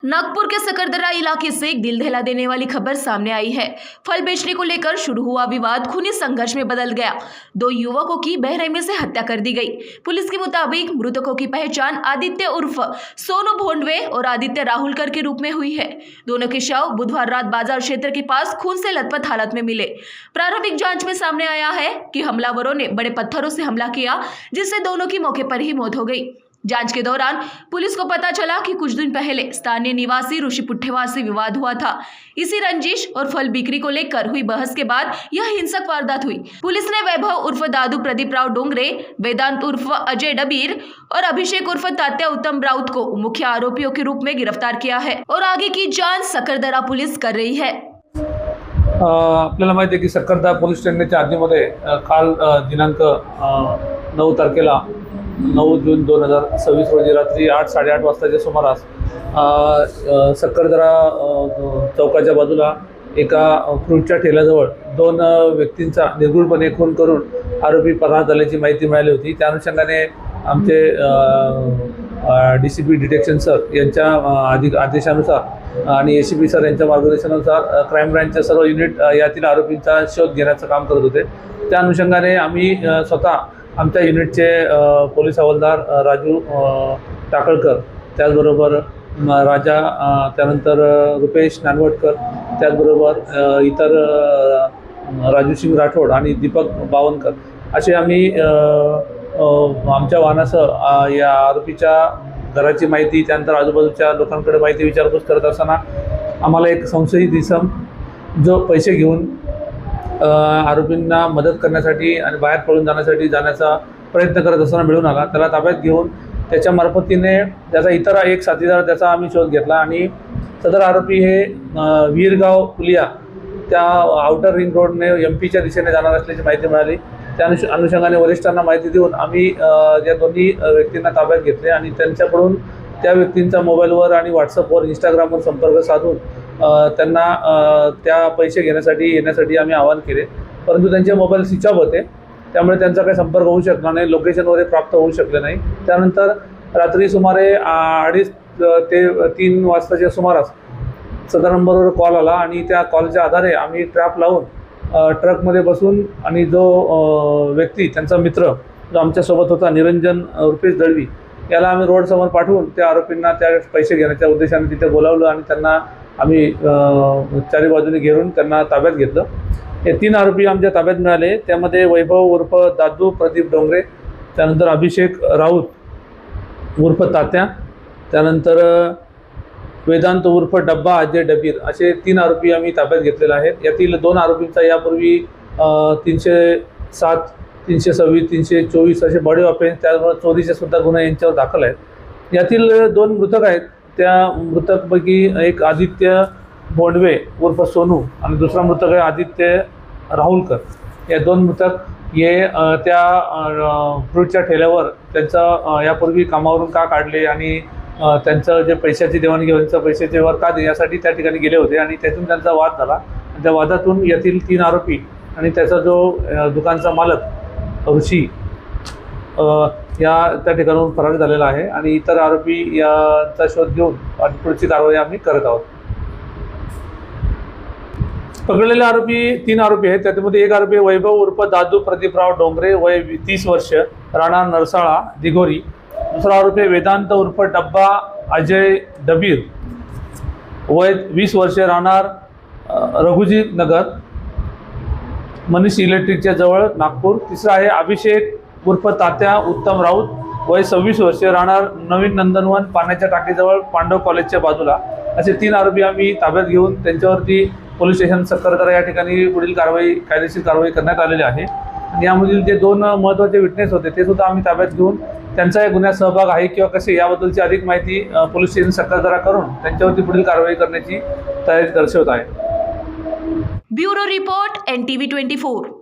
नागपुर के सकरदरा इलाके से एक दिल दहला देने वाली खबर सामने आई है। फल बेचने को लेकर शुरू हुआ विवाद खूनी संघर्ष में बदल गया। दो युवकों की बेरहमी से हत्या कर दी गई। पुलिस के मुताबिक मृतकों की पहचान आदित्य उर्फ सोनू भोंडवे और आदित्य राहुलकर के रूप में हुई है। दोनों के शव बुधवार रात बाजार क्षेत्र के पास खून से लथपथ हालत में मिले। प्रारंभिक जांच में सामने आया है कि हमलावरों ने बड़े पत्थरों से हमला किया, जिससे दोनों की मौके पर ही मौत हो गई। जांच के दौरान पुलिस को पता चला कि कुछ दिन पहले स्थानीय निवासी ऋषिपुट्ठेवार से विवाद हुआ था। इसी रंजिश और फल बिक्री को लेकर हुई बहस के बाद यह हिंसक वारदात हुई। पुलिस ने वैभव उर्फ दादू प्रदीप राव डोंगरे, वेदांत उर्फ अजय डबीर और अभिषेक उर्फ तात्या उत्तम राउत को मुख्य आरोपियों के रूप में गिरफ्तार किया है और आगे की जांच सकरदरा पुलिस कर रही है। आपल्याला माहिती आहे की सकरदरा पोलीस स्टेशनच्या हद्दीमध्ये काल दिनांक 9 तारखेला 9 जून 2026 रोजी रात्री 8-8:30 वाजताच्या सुमारास सकरदरा चौकाच्या बाजूला एका फ्रूटच्या ठेल्याजवळ दोन व्यक्तींचा निर्घृणपणे खून करून आरोपी परार झाल्याची माहिती मिळाली होती। त्या अनुषंगाने आमचे DCP डिटेक्शन सर यांच्या आदेशानुसार आणि ACP सर यांच्या मार्गदर्शनानुसार क्राईम ब्रांचच्या सर्व युनिट यातील आरोपींचा शोध घेण्याचं काम करत होते। त्या अनुषंगाने आम्ही स्वतः आमच्या युनिटचे पोलीस हवालदार राजू टाकळकर, त्याचबरोबर राजा, त्यानंतर रुपेश नानवटकर, त्याचबरोबर इतर राजू सिंग राठोड आणि दीपक बावनकर असे आम्ही आमच्या वाहनासह या आरोपीच्या घराची माहिती, त्यानंतर आजूबाजूच्या लोकांकडे माहिती विचारपूस करत असताना आम्हाला एक संशयित इसम जो पैसे घेऊन आरोपींना मदत करण्यासाठी आणि बाहेर पळून जाण्याचा प्रयत्न करत असताना मिळून आला। त्याला ताब्यात घेऊन त्याच्या मार्फतीने त्याचा इतर एक साथीदार त्याचा आम्ही शोध घेतला आणि सदर आरोपी हे वीरगाव पुलिया त्या आउटर रिंग रोडने MP च्या दिशेने जाणार असल्याची माहिती मिळाली। त्या अनुषंगाने वरिष्ठांना माहिती देऊन आम्ही या दोन्ही व्यक्तींना ताब्यात घेतले आणि त्यांच्याकडून त्या व्यक्तींचा मोबाईलवर आणि व्हॉट्सअपवर, इंस्टाग्रामवर संपर्क साधून त्यांना त्या पैसे येण्यासाठी आम्ही आवाहन केले, परंतु त्यांचे मोबाईल स्विच ऑफ होते, त्यामुळे त्यांचा काही संपर्क होऊ शकला नाही, लोकेशन वगैरे प्राप्त होऊ शकले नाही। त्यानंतर रात्री सुमारे 2:30 ते 3 वाजताच्या सुमारास सदर नंबरवर कॉल आला आणि त्या कॉलच्या आधारे आम्ही ट्रॅप लावून ट्रकमध्ये बसून आणि जो व्यक्ती त्यांचा मित्र जो आमच्यासोबत होता निरंजन रुपेश दळवी याला आम्ही रोडसमोर पाठवून त्या आरोपींना त्या पैसे घेण्याच्या उद्देशाने तिथे बोलावलं आणि त्यांना आम्ही चारी बाजूने घेऊन त्यांना ताब्यात घेतलं। हे 3 आरोपी आमच्या ताब्यात मिळाले। त्यामध्ये वैभव उर्फ दादू प्रदीप डोंगरे, त्यानंतर अभिषेक राऊत उर्फ तात्या, त्यानंतर वेदांत उर्फ डब्बा अजय डबीर असे 3 आरोपी आम्ही ताब्यात घेतलेले आहेत। यातील 2 आरोपींचा यापूर्वी 307, 326, 324 असे बॉडी ऑफेन्स, त्याचबरोबर चोरीचे सुद्धा गुन्हे यांच्यावर दाखल आहेत। यातील 2 मृतक आहेत। त्या मृतकपैकी एक आदित्य भोंडवे उर्फ सोनू आणि दुसरा मृतक आहे आदित्य राहुलकर। या 2 मृतक हे त्या फ्रूटच्या ठेल्यावर त्यांचा यापूर्वी कामावरून का काढले आणि त्यांचं जे पैशाची देवाणघेवाणीचं पैशाचे व्यवहार का दे यासाठी त्या ठिकाणी गेले होते आणि त्यातून त्यांचा वाद झाला। त्या वादातून यातील 3 आरोपी आणि त्याचा जो दुकानचा मालक ऋषी या त्या ठिकाणाहून फरार झालेला आहे आणि इतर आरोपी याचा शोध घेऊन पुढची कारवाई आम्ही करत आहोत। पकडलेले आरोपी 3 आरोपी आहेत। त्यामध्ये एक आरोपी वैभव उर्फ दादू प्रदीपराव डोंगरे, वय 30 वर्ष, राणा नरसाळा दिघोरी। दुसरा आरोपी वेदांत उर्फ डब्बा अजय डबीर, वय 20 वर्ष, राहणार रघुजी नगर, मनीष इलेक्ट्रिकच्या जवळ, नागपूर। तिसरा आहे अभिषेक उर्फ तात्या उत्तम राऊत, वय 26 वर्ष, राहणार नवीन नंदनवन, पाण्याच्या टाकीजवळ, पांडव कॉलेजच्या बाजूला। असे 3 आरोपी आम्ही ताब्यात घेऊन त्यांच्यावरती पोलीस स्टेशन सकरदरा या ठिकाणी पुढील कायदेशीर कारवाई करण्यात आलेली आहे। आणि यामधील जे 2 महत्त्वाचे विटनेस होते ते सुद्धा आम्ही ताब्यात घेऊन त्यांचा या गुन्ह्यात सहभाग आहे किंवा कसे याबद्दलची अधिक माहिती पोलीस स्टेशन सकरदरा करून त्यांच्यावरती पुढील कारवाई करण्याची तयारी दर्शवत आहे। Bureau report NTV 24।